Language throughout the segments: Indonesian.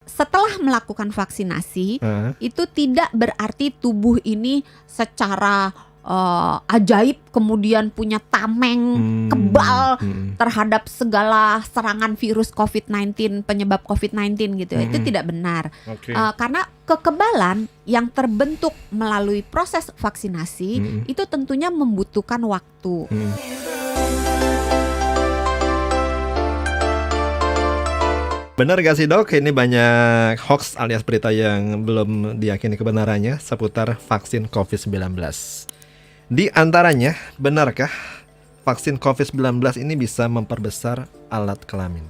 setelah melakukan vaksinasi itu tidak berarti tubuh ini secara ajaib kemudian punya tameng kebal terhadap segala serangan virus COVID-19 penyebab COVID-19 gitu ya. Itu tidak benar. Karena kekebalan yang terbentuk melalui proses vaksinasi itu tentunya membutuhkan waktu. Benar gak sih dok? Ini banyak hoax alias berita yang belum diyakini kebenarannya seputar vaksin COVID-19. Di antaranya, benarkah vaksin COVID-19 ini bisa memperbesar alat kelamin?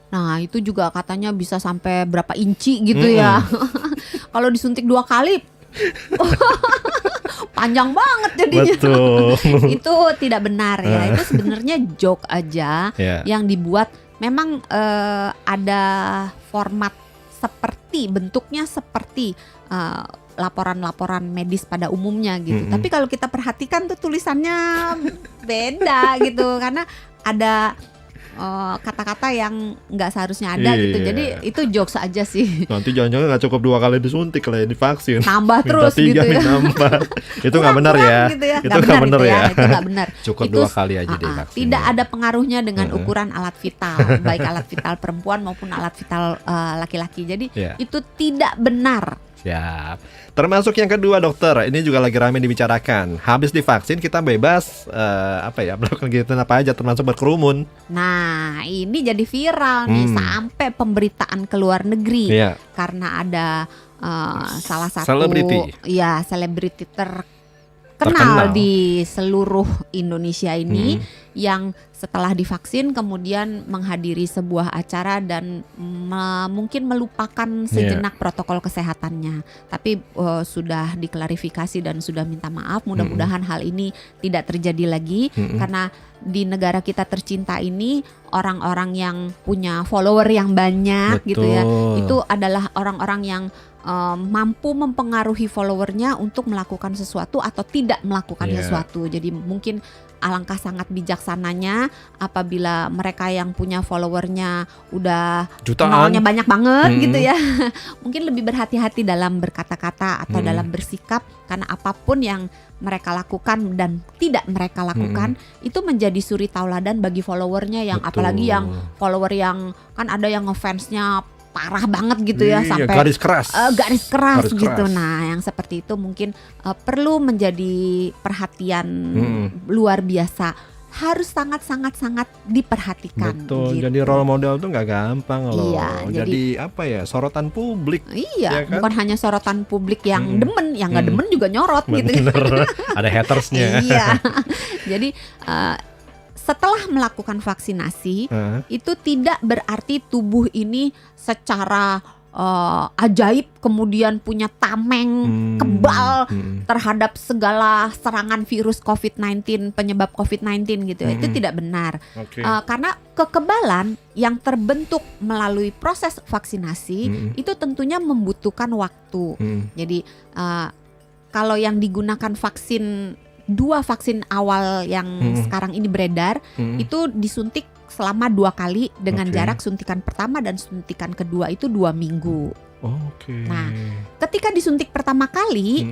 Nah itu juga katanya bisa sampai berapa inci gitu ya. Kalau disuntik 2 kali panjang banget jadinya. Betul. Itu tidak benar ya. Itu sebenarnya joke aja yang dibuat. Memang ada format seperti bentuknya seperti laporan-laporan medis pada umumnya gitu. Tapi kalau kita perhatikan tuh tulisannya beda gitu karena ada kata-kata yang nggak seharusnya ada gitu. Jadi itu jokes aja sih. Nanti jangan-jangan nggak cukup 2 kali disuntik kalau ya divaksin. Nambah terus gitu ya. Itu nggak benar ya. Gitu ya. Itu nggak benar ya. Itu nggak benar. Cukup 2 kali aja divaksin. Tidak ada pengaruhnya dengan ukuran alat vital, baik alat vital perempuan maupun alat vital laki-laki. Jadi itu tidak benar. Siap. Termasuk yang kedua dokter, ini juga lagi ramai dibicarakan. Habis divaksin kita bebas melakukan kegiatan apa aja termasuk berkerumun. Nah ini jadi viral nih sampai pemberitaan ke luar negeri karena ada salah satu selebriti terkenal di seluruh Indonesia ini yang setelah divaksin kemudian menghadiri sebuah acara dan mungkin melupakan sejenak protokol kesehatannya. Tapi sudah diklarifikasi dan sudah minta maaf. Mudah-mudahan hal ini tidak terjadi lagi karena di negara kita tercinta ini orang-orang yang punya follower yang banyak gitu ya. Itu adalah orang-orang yang mampu mempengaruhi followernya untuk melakukan sesuatu atau tidak melakukan sesuatu. Jadi mungkin alangkah sangat bijaksananya apabila mereka yang punya followernya udah jutaan banyak banget gitu ya. Mungkin lebih berhati-hati dalam berkata-kata atau dalam bersikap karena apapun yang mereka lakukan dan tidak mereka lakukan itu menjadi suri tauladan bagi followernya yang apalagi yang follower yang kan ada yang ngefansnya parah banget gitu ya sampai garis keras gitu. Nah yang seperti itu mungkin perlu menjadi perhatian luar biasa, harus sangat diperhatikan. Betul. Gitu. Jadi role model tuh nggak gampang loh. Jadi sorotan publik. Iya kan? Bukan hanya sorotan publik yang demen, yang nggak demen juga nyorot. Gitu. Ada hatersnya. Iya. Jadi setelah melakukan vaksinasi itu tidak berarti tubuh ini secara ajaib kemudian punya tameng kebal terhadap segala serangan virus COVID-19 penyebab COVID-19 gitu ya. Itu tidak benar. Karena kekebalan yang terbentuk melalui proses vaksinasi itu tentunya membutuhkan waktu. Jadi kalau yang digunakan vaksin 2 vaksin awal yang sekarang ini beredar itu disuntik selama 2 kali dengan jarak suntikan pertama dan suntikan kedua itu 2 minggu. Nah, ketika disuntik pertama kali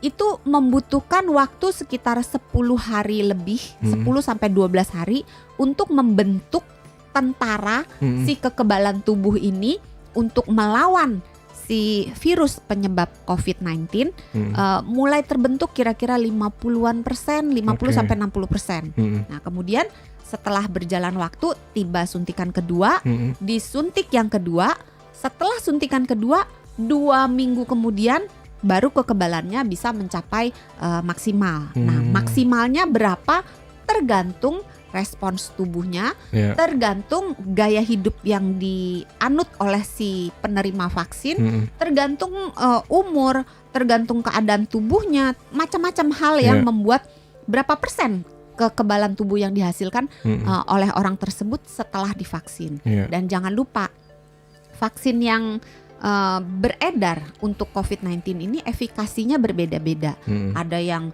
itu membutuhkan waktu sekitar 10 hari lebih, 10 sampai 12 hari untuk membentuk tentara si kekebalan tubuh ini untuk melawan si virus penyebab COVID-19 mulai terbentuk kira-kira 50-an persen, 50 sampai 60%. Nah, kemudian setelah berjalan waktu tiba suntikan kedua, disuntik yang kedua, setelah suntikan kedua 2 minggu kemudian baru kekebalannya bisa mencapai maksimal. Nah, maksimalnya berapa tergantung respons tubuhnya, tergantung gaya hidup yang dianut oleh si penerima vaksin, tergantung umur, tergantung keadaan tubuhnya, macam-macam hal yang membuat berapa persen kekebalan tubuh yang dihasilkan oleh orang tersebut setelah divaksin. Dan jangan lupa vaksin yang beredar untuk COVID-19 ini efikasinya berbeda-beda. Ada yang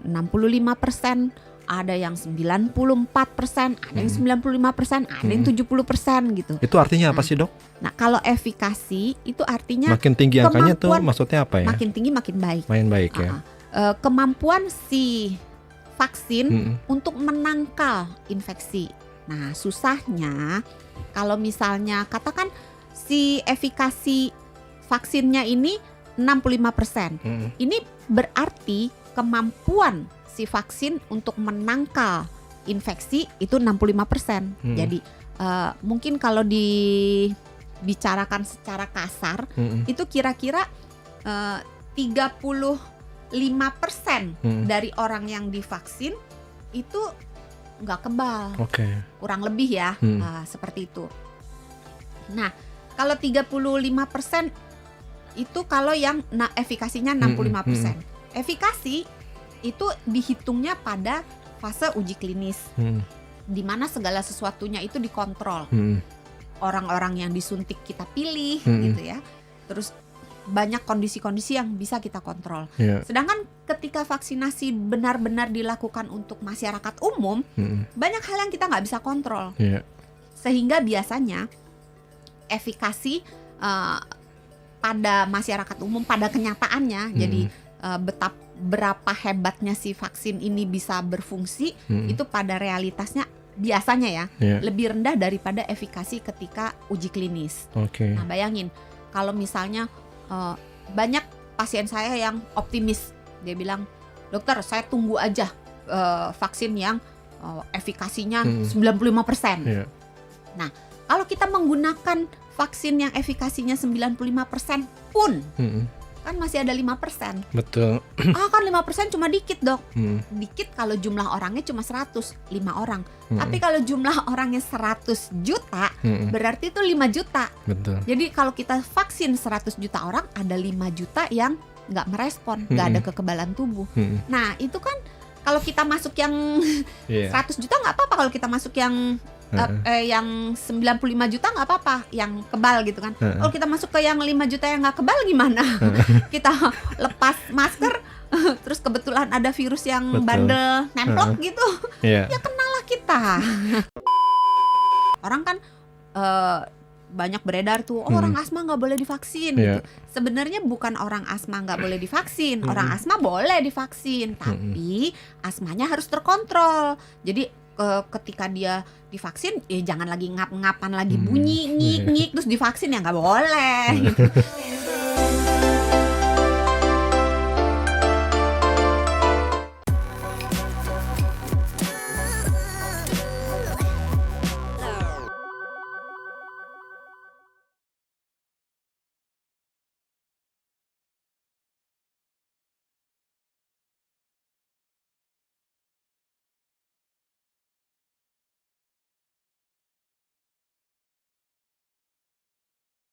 65%, ada yang 94%, ada yang 95%, ada yang 70% gitu. Itu artinya apa sih, Dok? Nah, kalau efikasi itu artinya makin tinggi angkanya tuh maksudnya apa ya? Makin tinggi makin baik. Makin baik ya. Kemampuan si vaksin untuk menangkal infeksi. Nah, susahnya kalau misalnya katakan si efikasi vaksinnya ini 65%. Ini berarti kemampuan si vaksin untuk menangkal infeksi itu 65%. Jadi mungkin kalau dibicarakan secara kasar itu kira-kira 35% dari orang yang divaksin itu nggak kebal. Kurang lebih ya, seperti itu. Nah, kalau 35% itu kalau yang efikasinya 65%. Efikasi itu dihitungnya pada fase uji klinis, di mana segala sesuatunya itu dikontrol. Orang-orang yang disuntik kita pilih, gitu ya. Terus banyak kondisi-kondisi yang bisa kita kontrol. Sedangkan ketika vaksinasi benar-benar dilakukan untuk masyarakat umum, banyak hal yang kita nggak bisa kontrol. Sehingga biasanya efikasi pada masyarakat umum, pada kenyataannya, jadi berapa hebatnya si vaksin ini bisa berfungsi, itu pada realitasnya biasanya ya lebih rendah daripada efikasi ketika uji klinis. Nah, bayangin kalau misalnya banyak pasien saya yang optimis, dia bilang, dokter saya tunggu aja vaksin yang efikasinya 95%. Nah, kalau kita menggunakan vaksin yang efikasinya 95% pun kan masih ada 5%. Betul. Kan 5% cuma dikit, Dok. Dikit kalau jumlah orangnya cuma 100, 5 orang. Tapi kalau jumlah orangnya 100 juta, berarti itu 5 juta. Betul. Jadi kalau kita vaksin 100 juta orang, ada 5 juta yang nggak merespon, nggak ada kekebalan tubuh. Nah, itu kan kalau kita masuk yang 100 juta nggak apa-apa, kalau kita masuk yang yang 95 juta nggak apa-apa, yang kebal gitu kan. Kalau kita masuk ke yang 5 juta yang nggak kebal gimana? Kita lepas masker, terus kebetulan ada virus yang bandel nemplok gitu, ya kenalah kita. Orang kan banyak beredar tuh, orang asma nggak boleh divaksin. Gitu. Sebenarnya bukan orang asma nggak boleh divaksin, orang asma boleh divaksin, tapi asmanya harus terkontrol. Jadi ketika dia divaksin, jangan lagi ngap-ngapan lagi bunyi ngik-ngik terus divaksin, ya nggak boleh. Gitu.